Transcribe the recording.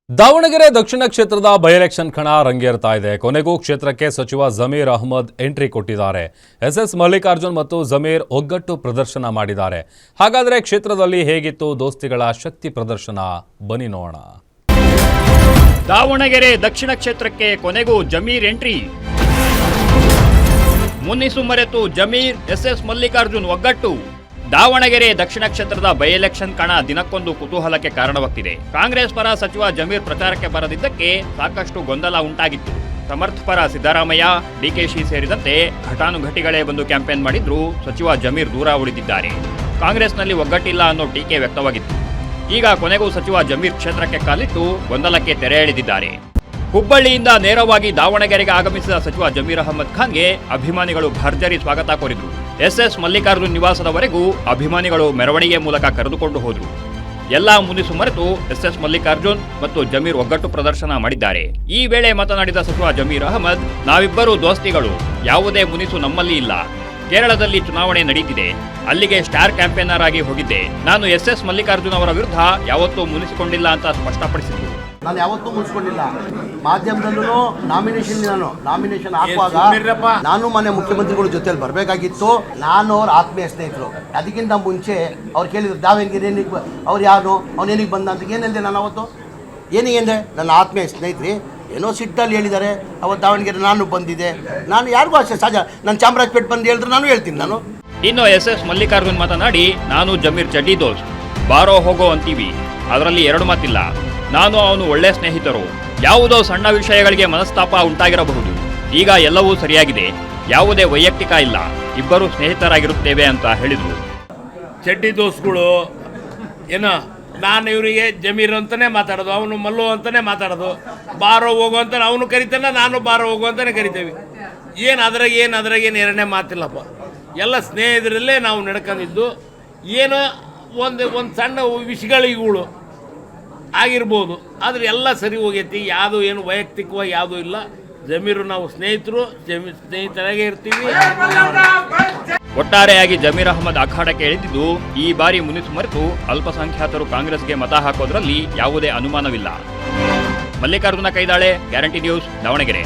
ದಾವಣಗೆರೆ ದಕ್ಷಿಣ ಕ್ಷೇತ್ರದ by election ಕಣ ರಂಗೇರ್ತಾ ಇದೆ. ಕೊನೆಗೂ ಕ್ಷೇತ್ರಕ್ಕೆ ಸಚಿವ ಜಮೀರ್ ಅಹಮದ್ ಎಂಟ್ರಿ ಕೊಟ್ಟಿದ್ದಾರೆ. ಎಸ್ಎಸ್ ಮಲ್ಲಿಕಾರ್ಜುನ್ ಮತ್ತು ಜಮೀರ್ ಒಗ್ಗಟ್ಟು ಪ್ರದರ್ಶನ ಮಾಡಿದ್ದಾರೆ. ಹಾಗಾದರೆ ಕ್ಷೇತ್ರದಲ್ಲಿ ಹೇಗಿತ್ತು ದೋಸ್ತಿಗಳ ಶಕ್ತಿ ಪ್ರದರ್ಶನ? ಬನ್ನಿ ನೋಡೋಣ. ದಾವಣಗೆರೆ ದಕ್ಷಿಣ ಕ್ಷೇತ್ರಕ್ಕೆ ಕೊನೆಗೂ ಜಮೀರ್ ಎಂಟ್ರಿ. ಮುನ್ನಿಸು ಮರೆತು ಜಮೀರ್ ಎಸ್ಎಸ್ ಮಲ್ಲಿಕಾರ್ಜುನ್ ಒಗ್ಗಟ್ಟು. ದಾವಣಗೆರೆ ದಕ್ಷಿಣ ಕ್ಷೇತ್ರದ ಬೈ ಎಲೆಕ್ಷನ್ ಕಣ ದಿನಕ್ಕೊಂದು ಕುತೂಹಲಕ್ಕೆ ಕಾರಣವಾಗ್ತಿದೆ. ಕಾಂಗ್ರೆಸ್ ಪರ ಸಚಿವ ಜಮೀರ್ ಪ್ರಚಾರಕ್ಕೆ ಬರದಿದ್ದಕ್ಕೆ ಸಾಕಷ್ಟು ಗೊಂದಲ ಉಂಟಾಗಿತ್ತು. ಸಮರ್ಥ ಪರ ಸಿದ್ದರಾಮಯ್ಯ, ಡಿಕೆಶಿ ಸೇರಿದಂತೆ ಘಟಾನುಘಟಿಗಳೇ ಬಂದು ಕ್ಯಾಂಪೇನ್ ಮಾಡಿದ್ರು ಸಚಿವ ಜಮೀರ್ ದೂರ ಉಳಿದಿದ್ದಾರೆ. ಕಾಂಗ್ರೆಸ್ನಲ್ಲಿ ಒಗ್ಗಟ್ಟಿಲ್ಲ ಅನ್ನೋ ಟೀಕೆ ವ್ಯಕ್ತವಾಗಿತ್ತು. ಈಗ ಕೊನೆಗೂ ಸಚಿವ ಜಮೀರ್ ಕ್ಷೇತ್ರಕ್ಕೆ ಕಾಲಿಟ್ಟು ಗೊಂದಲಕ್ಕೆ ತೆರೆ ಎಳೆದಿದ್ದಾರೆ. ಹುಬ್ಬಳ್ಳಿಯಿಂದ ನೇರವಾಗಿ ದಾವಣಗೆರೆಗೆ ಆಗಮಿಸಿದ ಸಚಿವ ಜಮೀರ್ ಅಹಮದ್ ಖಾನ್ಗೆ ಅಭಿಮಾನಿಗಳು ಭರ್ಜರಿ ಸ್ವಾಗತ ಕೋರಿದ್ರು. ಎಸ್ಎಸ್ ಮಲ್ಲಿಕಾರ್ಜುನ್ ನಿವಾಸದವರೆಗೂ ಅಭಿಮಾನಿಗಳು ಮೆರವಣಿಗೆ ಮೂಲಕ ಕರೆದುಕೊಂಡು ಹೋದ್ರು. ಎಲ್ಲಾ ಮುನಿಸು ಮರೆತು ಎಸ್ಎಸ್ ಮಲ್ಲಿಕಾರ್ಜುನ್ ಮತ್ತು ಜಮೀರ್ ಒಗ್ಗಟ್ಟು ಪ್ರದರ್ಶನ ಮಾಡಿದ್ದಾರೆ. ಈ ವೇಳೆ ಮಾತನಾಡಿದ ಸಚಿವ ಜಮೀರ್ ಅಹಮದ್, ನಾವಿಬ್ಬರು ದೋಸ್ತಿಗಳು, ಯಾವುದೇ ಮುನಿಸು ನಮ್ಮಲ್ಲಿ ಇಲ್ಲ. ಕೇರಳದಲ್ಲಿ ಚುನಾವಣೆ ನಡೀತಿದೆ, ಅಲ್ಲಿಗೆ ಸ್ಟಾರ್ ಕ್ಯಾಂಪೇನರ್ ಆಗಿ ಹೋಗಿದ್ದೆ. ನಾನು ಎಸ್ಎಸ್ ಮಲ್ಲಿಕಾರ್ಜುನ್ ಅವರ ವಿರುದ್ಧ ಯಾವತ್ತೂ ಮುನಿಸಿಕೊಂಡಿಲ್ಲ ಅಂತ ಸ್ಪಷ್ಟಪಡಿಸಿದ್ರು. ನಾನು ಯಾವತ್ತೂ ಮುಗಿಸ್ಕೊಂಡಿಲ್ಲ. ಮಾಧ್ಯಮದಲ್ಲೂ ನಾಮಿನೇಷನ್ ಹಾಕುವಾಗ ನಾನು ಮನೆ ಮುಖ್ಯಮಂತ್ರಿಗಳ ಜೊತೆಲಿ ಬರಬೇಕಾಗಿತ್ತು. ನಾನು ಅವ್ರ ಆತ್ಮೀಯ ಸ್ನೇಹಿತರು. ಅದಕ್ಕಿಂತ ಮುಂಚೆ ಅವ್ರು ಕೇಳಿದ್ರು ದಾವಣಗೆರೆ ಏನಿಗೆ ಅವ್ರು ಯಾರು, ಅವನೇನಿಗೆ ಬಂದ ಅಂತ. ಏನಂದೆ ನಾನು ಅವತ್ತು? ಏನಿಗೆ ನನ್ನ ಆತ್ಮೀಯ ಸ್ನೇಹಿತರು ಏನೋ ಸಿಟ್ಟಲ್ಲಿ ಹೇಳಿದ್ದಾರೆ. ಅವತ್ತು ದಾವಣಗೆರೆ ನಾನು ಬಂದಿದ್ದೆ. ನಾನು ಯಾರಿಗೂ ಅಷ್ಟೇ ಸಹಜ. ನಾನು ಚಾಮರಾಜಪೇಟೆ ಬಂದು ಹೇಳಿದ್ರೆ ನಾನು ಹೇಳ್ತೀನಿ. ನಾನು ಇನ್ನು ಎಸ್ಎಸ್ ಮಲ್ಲಿಕಾರ್ಜುನ್ ಮಾತನಾಡಿ, ನಾನು ಜಮೀರ್ ಚಡ್ಡಿ ದೋಸ್ತ್, ಬಾರೋ ಹೋಗೋ ಅಂತೀವಿ, ಅದರಲ್ಲಿ ಎರಡು ಮಾತಿಲ್ಲ. ನಾನು ಅವನು ಒಳ್ಳೆ ಸ್ನೇಹಿತರು. ಯಾವುದೋ ಸಣ್ಣ ವಿಷಯಗಳಿಗೆ ಮನಸ್ತಾಪ ಉಂಟಾಗಿರಬಹುದು. ಈಗ ಎಲ್ಲವೂ ಸರಿಯಾಗಿದೆ, ಯಾವುದೇ ವೈಯಕ್ತಿಕ ಇಲ್ಲ, ಇಬ್ಬರು ಸ್ನೇಹಿತರಾಗಿರುತ್ತೇವೆ ಅಂತ ಹೇಳಿದರು. ಚಡ್ಡಿ ದೋಸ್ಗಳು ಏನೋ ನಾನು ಇವರಿಗೆ ಜಮೀರ್ ಅಂತಲೇ ಮಾತಾಡೋದು, ಅವನು ಮಲ್ಲು ಅಂತಲೇ ಮಾತಾಡೋದು. ಬಾರೋ ಹೋಗು ಅಂತ ಅವನು ಕರಿತಾನೆ, ನಾನು ಬಾರೋ ಹೋಗು ಅಂತಲೇ ಕರಿತೇವೆ. ಅದ್ರಾಗೇನು ಎರಡನೇ ಮಾತಿಲ್ಲಪ್ಪ. ಎಲ್ಲ ಸ್ನೇಹಿತರಲ್ಲೇ ನಾವು ನಡ್ಕೊಂಡಿದ್ದು. ಏನೋ ಒಂದು ಸಣ್ಣ ವಿಷಯಗಳಿಗಳು ಆಗಿರ್ಬೋದು, ಆದರೆ ಎಲ್ಲ ಸರಿ ಹೋಗೈತಿ. ಯಾವುದು ಏನು ವೈಯಕ್ತಿಕವಾಗಿ ಯಾವುದೂ ಇಲ್ಲ. ಜಮೀರು ನಾವು ಸ್ನೇಹಿತರಾಗೇ ಇರ್ತೀವಿ. ಒಟ್ಟಾರೆಯಾಗಿ ಜಮೀರ್ ಅಹಮದ್ ಅಖಾಡಕ್ಕೆ ಇಳಿದಿದ್ದು ಈ ಬಾರಿ ಮುನಿಸು ಮರೆತು ಅಲ್ಪಸಂಖ್ಯಾತರು ಕಾಂಗ್ರೆಸ್ಗೆ ಮತ ಹಾಕೋದ್ರಲ್ಲಿ ಯಾವುದೇ ಅನುಮಾನವಿಲ್ಲ. Mallikarjuna Kaidale, guarantee news, Davanagere.